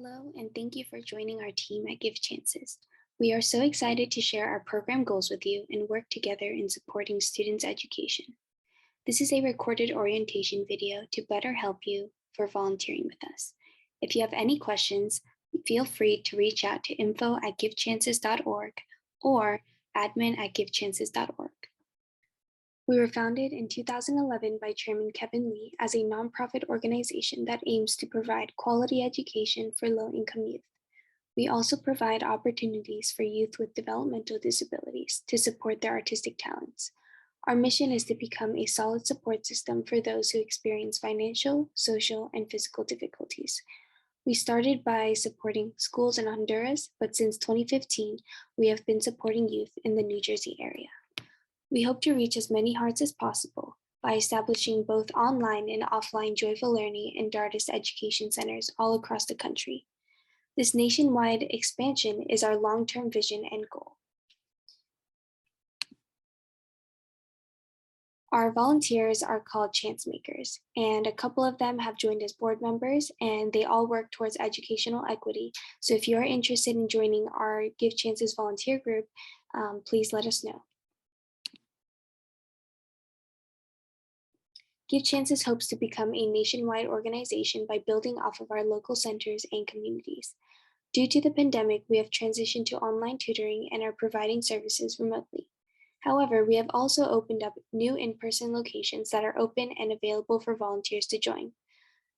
Hello, and thank you for joining our team at Give Chances. We are so excited to share our program goals with you and work together in supporting students' education. This is a recorded orientation video to better help you for volunteering with us. If you have any questions, feel free to reach out to info@givechances.org or admin@givechances.org. We were founded in 2011 by Chairman Kevin Lee as a nonprofit organization that aims to provide quality education for low-income youth. We also provide opportunities for youth with developmental disabilities to support their artistic talents. Our mission is to become a solid support system for those who experience financial, social, and physical difficulties. We started by supporting schools in Honduras, but since 2015, we have been supporting youth in the New Jersey area. We hope to reach as many hearts as possible by establishing both online and offline Joyful Learning and Dardis education centers all across the country. This nationwide expansion is our long-term vision and goal. Our volunteers are called chance makers, and a couple of them have joined as board members, and they all work towards educational equity. So if you are interested in joining our Give Chances volunteer group, please let us know. Give Chances hopes to become a nationwide organization by building off of our local centers and communities. Due to the pandemic, we have transitioned to online tutoring and are providing services remotely. However, we have also opened up new in-person locations that are open and available for volunteers to join.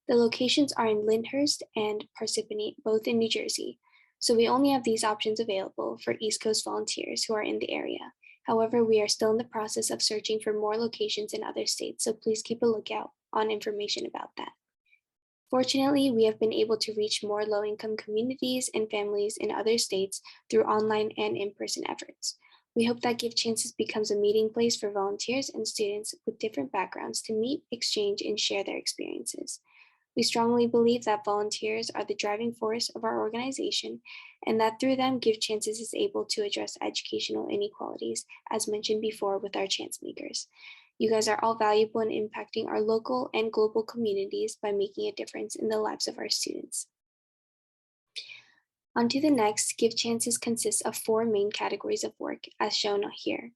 The locations are in Lyndhurst and Parsippany, both in New Jersey. So we only have these options available for East Coast volunteers who are in the area. However, we are still in the process of searching for more locations in other states, so please keep a lookout on information about that. Fortunately, we have been able to reach more low-income communities and families in other states through online and in-person efforts. We hope that Give Chances becomes a meeting place for volunteers and students with different backgrounds to meet, exchange, and share their experiences. We strongly believe that volunteers are the driving force of our organization and that through them, Give Chances is able to address educational inequalities, as mentioned before with our chance makers. You guys are all valuable in impacting our local and global communities by making a difference in the lives of our students. On to the next, Give Chances consists of 4 main categories of work, as shown here.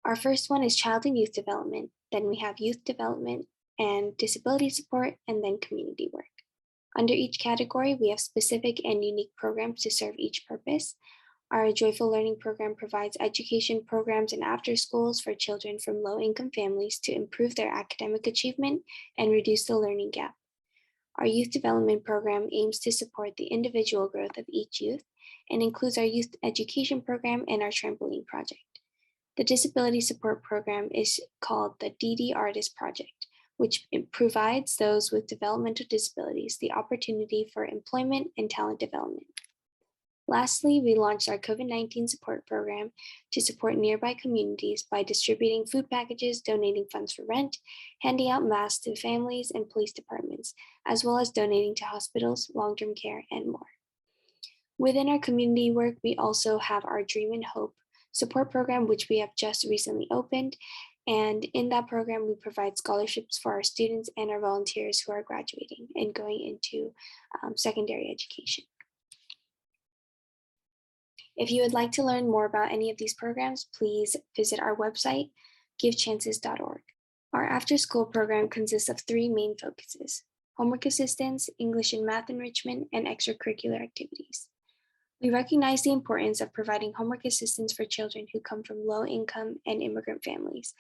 Our first one is child and youth development, then we have youth development and disability support, and then community work. Under each category, we have specific and unique programs to serve each purpose. Our Joyful Learning program provides education programs and after schools for children from low-income families to improve their academic achievement and reduce the learning gap. Our youth development program aims to support the individual growth of each youth and includes our youth education program and our trampoline project. The disability support program is called the DD Artist Project, which provides those with developmental disabilities the opportunity for employment and talent development. Lastly, we launched our COVID-19 support program to support nearby communities by distributing food packages, donating funds for rent, handing out masks to families and police departments, as well as donating to hospitals, long-term care, and more. Within our community work, we also have our Dream and Hope support program, which we have just recently opened. And in that program, we provide scholarships for our students and our volunteers who are graduating and going into secondary education. If you would like to learn more about any of these programs, please visit our website, givechances.org. Our after-school program consists of 3 main focuses: homework assistance, English and math enrichment, and extracurricular activities. We recognize the importance of providing homework assistance for children who come from low-income and immigrant families.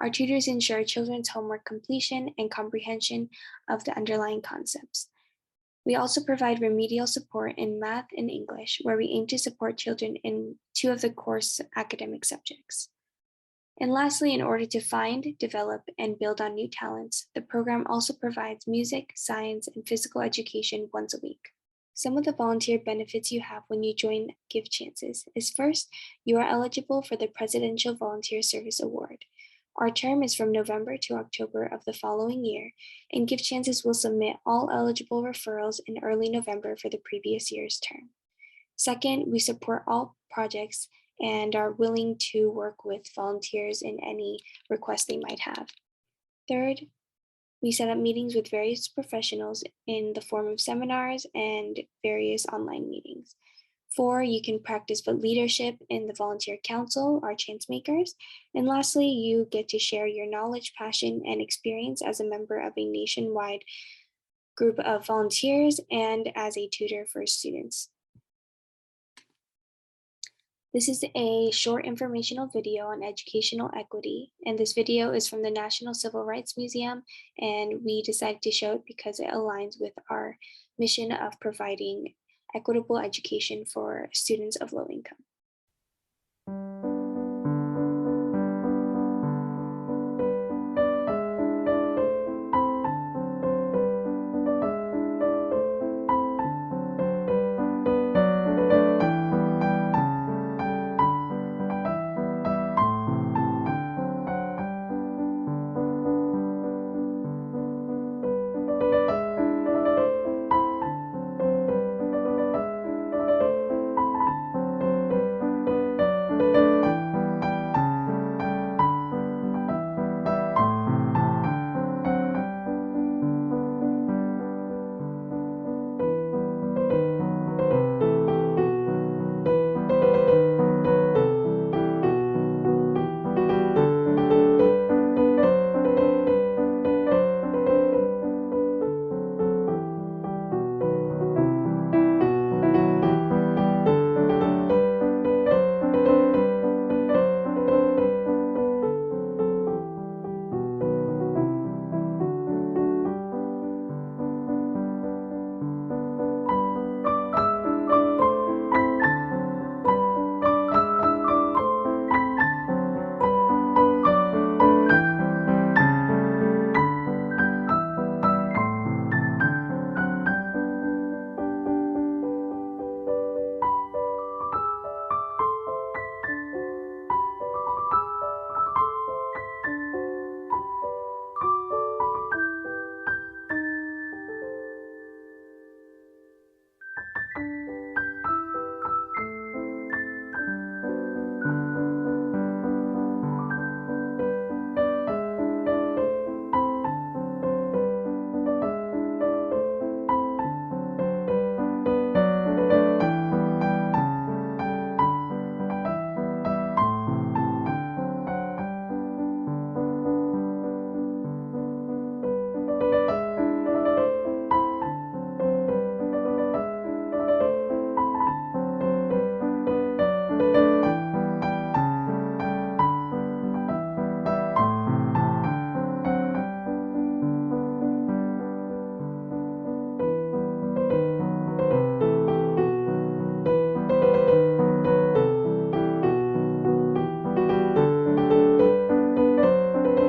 Our tutors ensure children's homework completion and comprehension of the underlying concepts. We also provide remedial support in math and English, where we aim to support children in 2 of the course academic subjects. And lastly, in order to find, develop, and build on new talents, the program also provides music, science, and physical education once a week. Some of the volunteer benefits you have when you join Give Chances is first, you are eligible for the Presidential Volunteer Service Award. Our term is from November to October of the following year, and Give Chances will submit all eligible referrals in early November for the previous year's term. Second, we support all projects and are willing to work with volunteers in any requests they might have. Third, We set up meetings with various professionals in the form of seminars and various online meetings. 4, you can practice with leadership in the volunteer council, our chance makers. And lastly, you get to share your knowledge, passion, and experience as a member of a nationwide group of volunteers and as a tutor for students. This is a short informational video on educational equity, and this video is from the National Civil Rights Museum, and we decided to show it because it aligns with our mission of providing equitable education for students of low income.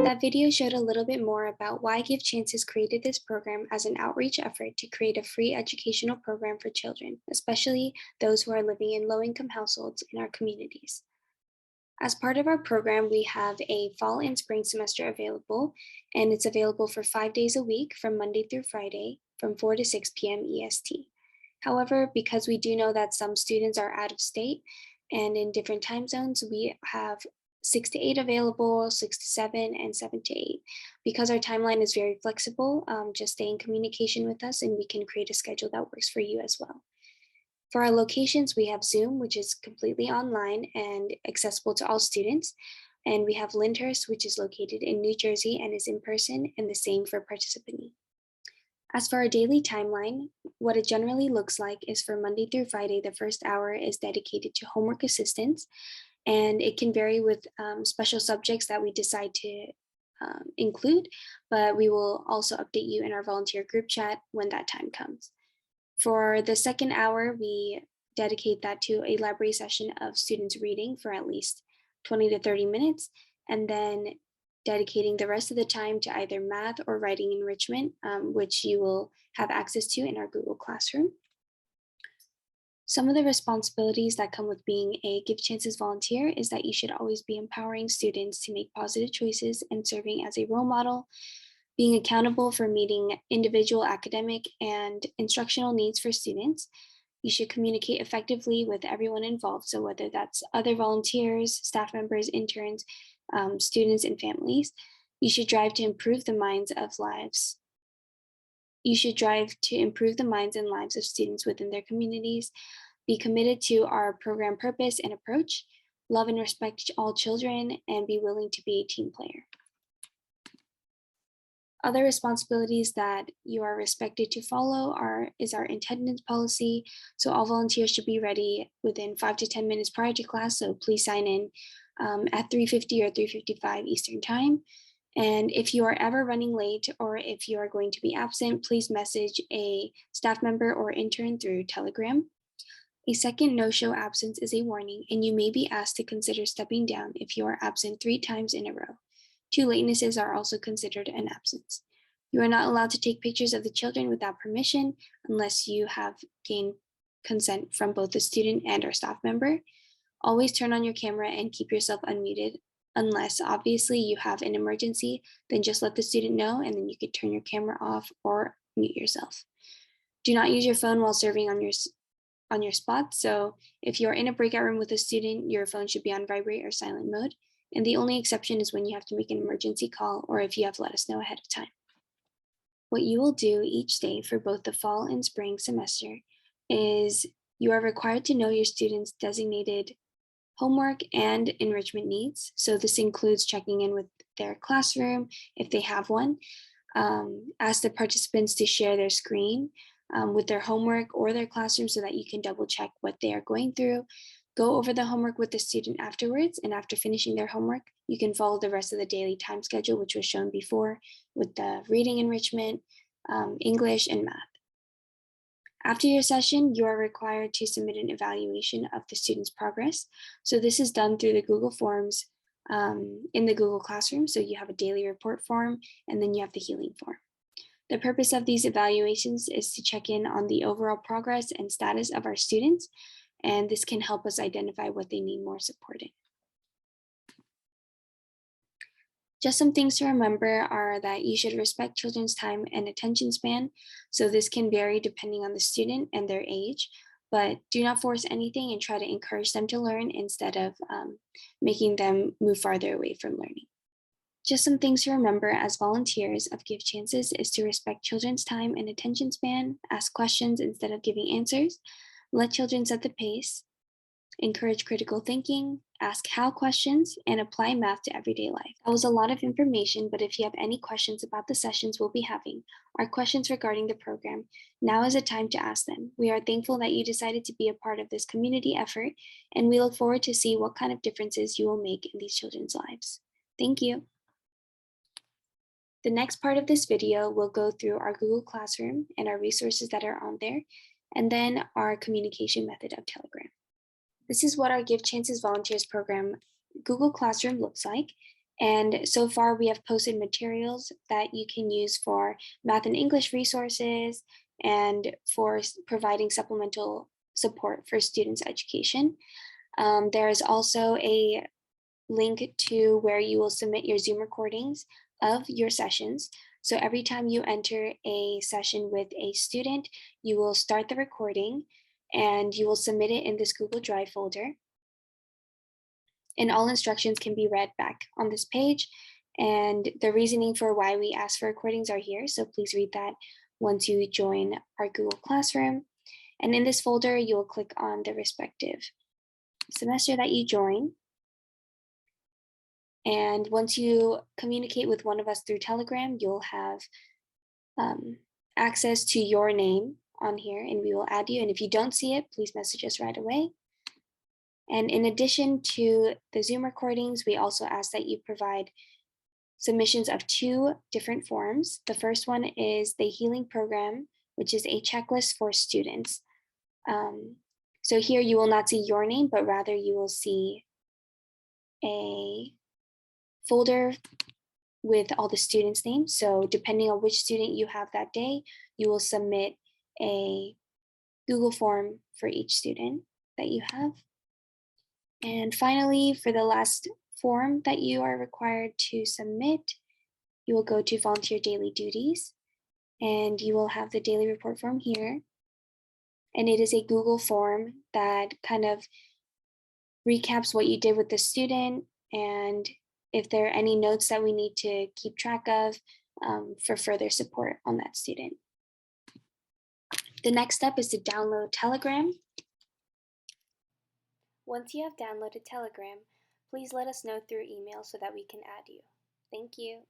That video showed a little bit more about why Give Chances created this program as an outreach effort to create a free educational program for children, especially those who are living in low-income households in our communities. As part of our program, we have a fall and spring semester available, and it's available for 5 days a week from Monday through Friday from 4 to 6 p.m. EST. However, because we do know that some students are out of state and in different time zones, we have 6 to 8 available, 6 to 7, and 7 to 8. Because our timeline is very flexible, just stay in communication with us and we can create a schedule that works for you as well. For our locations, we have Zoom, which is completely online and accessible to all students. And we have Lyndhurst, which is located in New Jersey and is in person, and the same for Parsippany. As for our daily timeline, what it generally looks like is for Monday through Friday, the first hour is dedicated to homework assistance, and it can vary with special subjects that we decide to include, but we will also update you in our volunteer group chat when that time comes. For the second hour, we dedicate that to a library session of students reading for at least 20 to 30 minutes, and then dedicating the rest of the time to either math or writing enrichment, which you will have access to in our Google Classroom. Some of the responsibilities that come with being a Give Chances volunteer is that you should always be empowering students to make positive choices and serving as a role model, being accountable for meeting individual academic and instructional needs for students. You should communicate effectively with everyone involved, so whether that's other volunteers, staff members, interns, students, and families. You should strive to improve the minds of lives. You should strive to improve the minds and lives of students within their communities. Be committed to our program purpose and approach. Love and respect all children, and be willing to be a team player. Other responsibilities that you are expected to follow is our attendance policy. So all volunteers should be ready within 5 to 10 minutes prior to class. So please sign in at 3:50 or 3:55 Eastern Time. And if you are ever running late or if you are going to be absent, please message a staff member or intern through Telegram. A second no-show absence is a warning, and you may be asked to consider stepping down if you are absent 3 times in a row. 2 latenesses are also considered an absence. You are not allowed to take pictures of the children without permission unless you have gained consent from both the student and our staff member. Always turn on your camera and keep yourself unmuted. Unless obviously you have an emergency, then just let the student know and then you could turn your camera off or mute yourself. Do not use your phone while serving on your spot. So if you're in a breakout room with a student, your phone should be on vibrate or silent mode. And the only exception is when you have to make an emergency call or if you have let us know ahead of time. What you will do each day for both the fall and spring semester is you are required to know your students' designated homework and enrichment needs. So this includes checking in with their classroom if they have one. Ask the participants to share their screen with their homework or their classroom so that you can double check what they are going through. Go over the homework with the student afterwards, and after finishing their homework, you can follow the rest of the daily time schedule, which was shown before with the reading enrichment, English, and math. After your session, you are required to submit an evaluation of the student's progress. So this is done through the Google Forms in the Google Classroom. So you have a daily report form, and then you have the healing form. The purpose of these evaluations is to check in on the overall progress and status of our students, and this can help us identify what they need more support in. Just some things to remember are that you should respect children's time and attention span. So this can vary depending on the student and their age, but do not force anything and try to encourage them to learn instead of making them move farther away from learning. Just some things to remember as volunteers of Give Chances is to respect children's time and attention span, ask questions instead of giving answers, let children set the pace, encourage critical thinking, ask how questions, and apply math to everyday life. That was a lot of information, but if you have any questions about the sessions we'll be having or questions regarding the program, now is a time to ask them. We are thankful that you decided to be a part of this community effort, and we look forward to see what kind of differences you will make in these children's lives. Thank you. The next part of this video will go through our Google Classroom and our resources that are on there, and then our communication method of Telegram. This is what our Give Chances Volunteers program Google Classroom looks like. And so far we have posted materials that you can use for math and English resources and for providing supplemental support for students' education. There is also a link to where you will submit your Zoom recordings of your sessions. So every time you enter a session with a student, you will start the recording and you will submit it in this Google Drive folder. And all instructions can be read back on this page. And the reasoning for why we ask for recordings are here. So please read that once you join our Google Classroom. And in this folder, you will click on the respective semester that you join. And once you communicate with one of us through Telegram, you'll have access to your name on here and we will add you. And if you don't see it, please message us right away. And in addition to the Zoom recordings, we also ask that you provide submissions of 2 different forms. The first one is the Healing Program, which is a checklist for students. So here you will not see your name, but rather you will see a folder with all the students' names. So depending on which student you have that day, you will submit a Google form for each student that you have. And finally, for the last form that you are required to submit, you will go to Volunteer Daily Duties and you will have the daily report form here. And it is a Google form that kind of recaps what you did with the student, and if there are any notes that we need to keep track of for further support on that student. The next step is to download Telegram. Once you have downloaded Telegram, please let us know through email so that we can add you. Thank you.